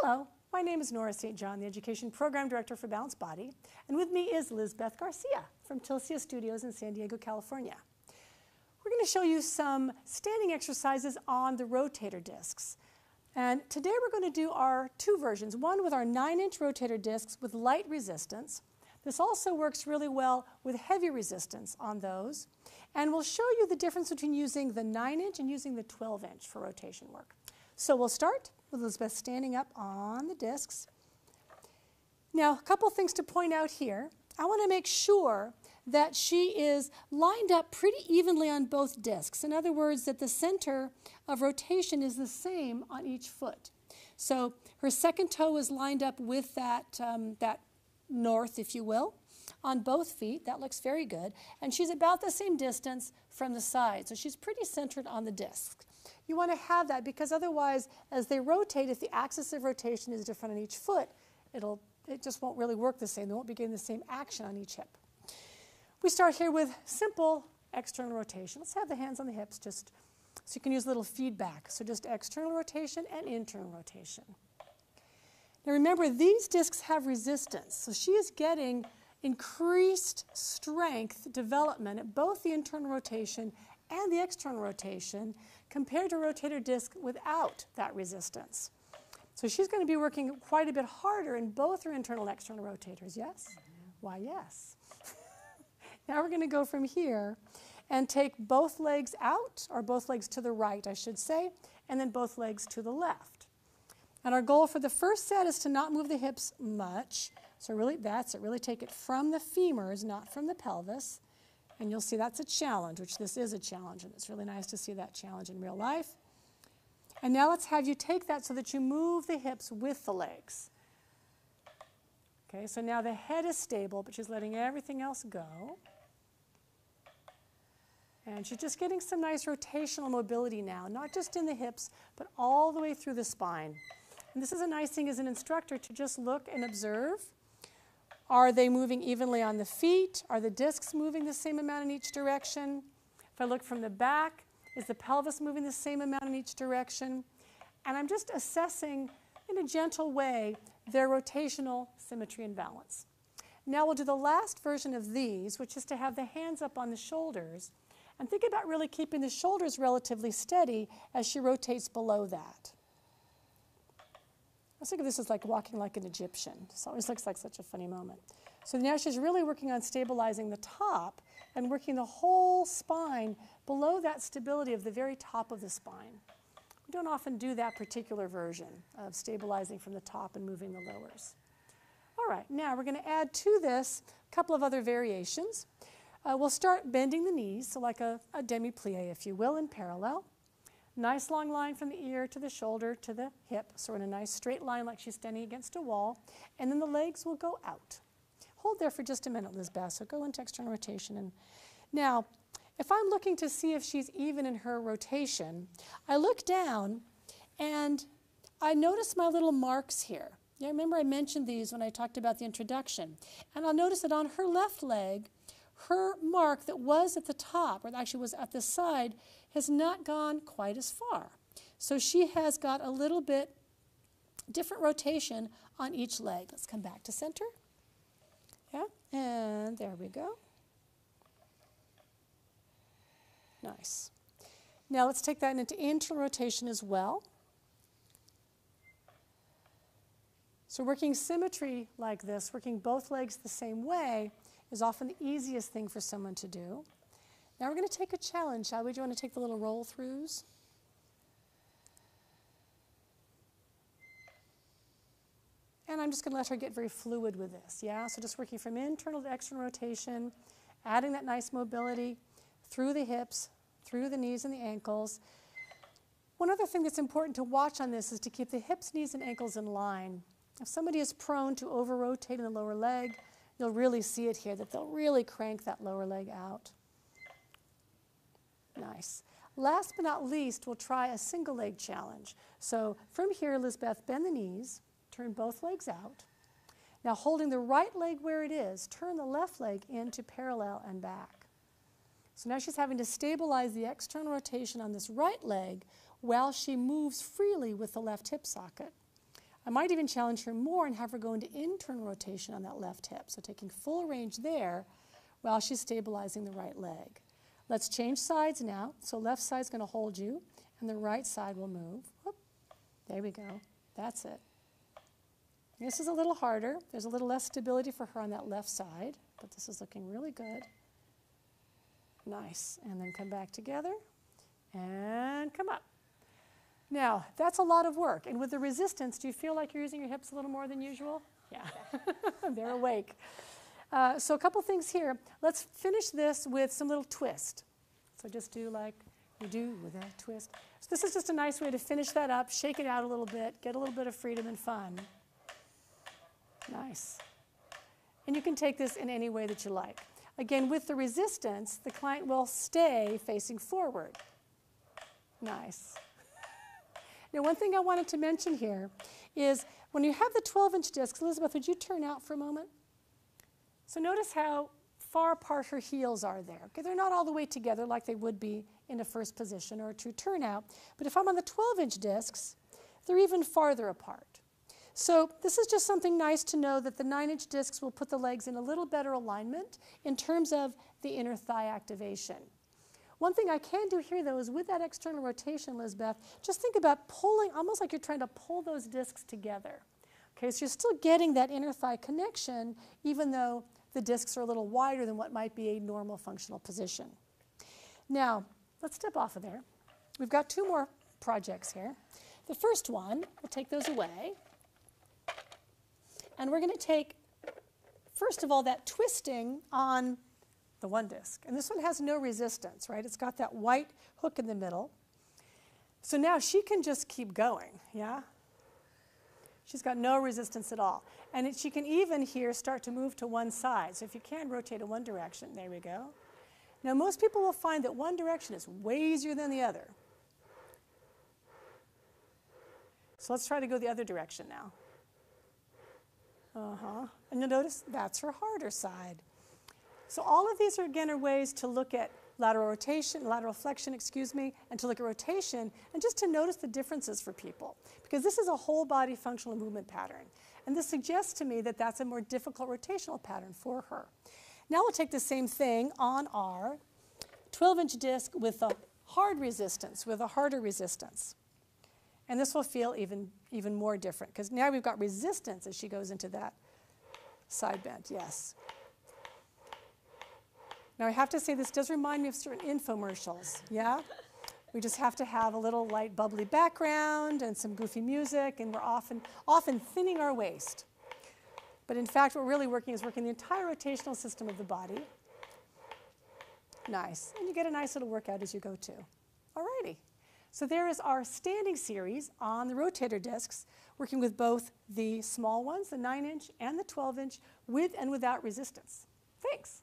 Hello, my name is Nora St. John, the Education Program Director for Balanced Body, and with me is Elizabeth Garcia from Tilcia Studios in San Diego, California. We're going to show you some standing exercises on the rotator discs. And today we're going to do our two versions, one with our 9-inch rotator discs with light resistance. This also works really well with heavy resistance on those. And we'll show you the difference between using the 9-inch and using the 12-inch for rotation work. So we'll start with Elizabeth standing up on the discs. Now, a couple things to point out here. I want to make sure that she is lined up pretty evenly on both discs. In other words, that the center of rotation is the same on each foot. So her second toe is lined up with that north, if you will, on both feet. That looks very good. And she's about the same distance from the side. So she's pretty centered on the disc. You want to have that because otherwise, as they rotate, if the axis of rotation is different on each foot, it just won't really work the same. They won't be getting the same action on each hip. We start here with simple external rotation. Let's have the hands on the hips just so you can use a little feedback. So just external rotation and internal rotation. Now remember, these discs have resistance. So she is getting increased strength development at both the internal rotation and the external rotation compared to a rotator disc without that resistance. So she's going to be working quite a bit harder in both her internal and external rotators, yes? Why, yes. Now we're going to go from here and take both legs out, or both legs to the right, I should say, and then both legs to the left. And our goal for the first set is to not move the hips much. So really, that's it. Really take it from the femurs, not from the pelvis. And you'll see that's a challenge, which this is a challenge, and it's really nice to see that challenge in real life. And now let's have you take that so that you move the hips with the legs. Okay, so now the head is stable, but she's letting everything else go. And she's just getting some nice rotational mobility now, not just in the hips, but all the way through the spine. And this is a nice thing as an instructor to just look and observe. Are they moving evenly on the feet? Are the discs moving the same amount in each direction? If I look from the back, is the pelvis moving the same amount in each direction? And I'm just assessing, in a gentle way, their rotational symmetry and balance. Now we'll do the last version of these, which is to have the hands up on the shoulders. And think about really keeping the shoulders relatively steady as she rotates below that. I think of this as like walking like an Egyptian. This always looks like such a funny moment. So now she's really working on stabilizing the top and working the whole spine below that stability of the very top of the spine. We don't often do that particular version of stabilizing from the top and moving the lowers. All right, now we're going to add to this a couple of other variations. We'll start bending the knees, so like a demi-plie, if you will, in parallel. Nice long line from the ear to the shoulder to the hip, so we're in a nice straight line like she's standing against a wall, and then the legs will go out. Hold there for just a minute, Lizbeth, so go into external rotation. And now, if I'm looking to see if she's even in her rotation, I look down and I notice my little marks here. Yeah, remember I mentioned these when I talked about the introduction. And I'll notice that on her left leg, her mark that was at the top, or actually was at the side, has not gone quite as far. So she has got a little bit different rotation on each leg. Let's come back to center. Yeah, and there we go. Nice. Now let's take that into internal rotation as well. So working symmetry like this, working both legs the same way, is often the easiest thing for someone to do. Now we're going to take a challenge, shall we? Do you want to take the little roll-throughs? And I'm just going to let her get very fluid with this, yeah? So just working from internal to external rotation, adding that nice mobility through the hips, through the knees and the ankles. One other thing that's important to watch on this is to keep the hips, knees, and ankles in line. If somebody is prone to over-rotate in the lower leg, you'll really see it here, that they'll really crank that lower leg out. Nice. Last but not least, we'll try a single leg challenge. So from here, Elizabeth, bend the knees, turn both legs out. Now holding the right leg where it is, turn the left leg into parallel and back. So now she's having to stabilize the external rotation on this right leg while she moves freely with the left hip socket. I might even challenge her more and have her go into internal rotation on that left hip. So taking full range there while she's stabilizing the right leg. Let's change sides now. So left side's going to hold you, and the right side will move. Whoop. There we go. That's it. This is a little harder. There's a little less stability for her on that left side, but this is looking really good. Nice. And then come back together and come up. Now, that's a lot of work. And with the resistance, do you feel like you're using your hips a little more than usual? Yeah. They're awake. So a couple things here. Let's finish this with some little twist. So just do like you do with a twist. So this is just a nice way to finish that up, shake it out a little bit, get a little bit of freedom and fun. Nice. And you can take this in any way that you like. Again, with the resistance, the client will stay facing forward. Nice. Now, one thing I wanted to mention here is when you have the 12-inch discs, Elizabeth, would you turn out for a moment? So notice how far apart her heels are there. Okay, they're not all the way together like they would be in a first position or a true turnout. But if I'm on the 12-inch discs, they're even farther apart. So this is just something nice to know that the 9-inch discs will put the legs in a little better alignment in terms of the inner thigh activation. One thing I can do here, though, is with that external rotation, Lizbeth, just think about pulling, almost like you're trying to pull those discs together. Okay, so you're still getting that inner thigh connection, even though the discs are a little wider than what might be a normal functional position. Now, let's step off of there. We've got 2 more projects here. The first one, we'll take those away. And we're going to take, first of all, that twisting on the one disc. And this one has no resistance, right? It's got that white hook in the middle. So now she can just keep going, yeah? She's got no resistance at all. And she can even here start to move to one side. So if you can, rotate in one direction. There we go. Now, most people will find that one direction is way easier than the other. So let's try to go the other direction now. And you'll notice that's her harder side. So all of these are, again, are ways to look at lateral rotation, lateral flexion, excuse me, and to look at rotation, and just to notice the differences for people. Because this is a whole body functional movement pattern. And this suggests to me that that's a more difficult rotational pattern for her. Now we'll take the same thing on our 12-inch disc with a hard resistance, with a harder resistance. And this will feel even more different, because now we've got resistance as she goes into that side bend, yes. Now I have to say this does remind me of certain infomercials, yeah? We just have to have a little light bubbly background and some goofy music, and we're often thinning our waist. But in fact, what we're really working is working the entire rotational system of the body. Nice. And you get a nice little workout as you go too. Alrighty. So there is our standing series on the rotator discs, working with both the small ones, the 9-inch and the 12-inch, with and without resistance. Thanks.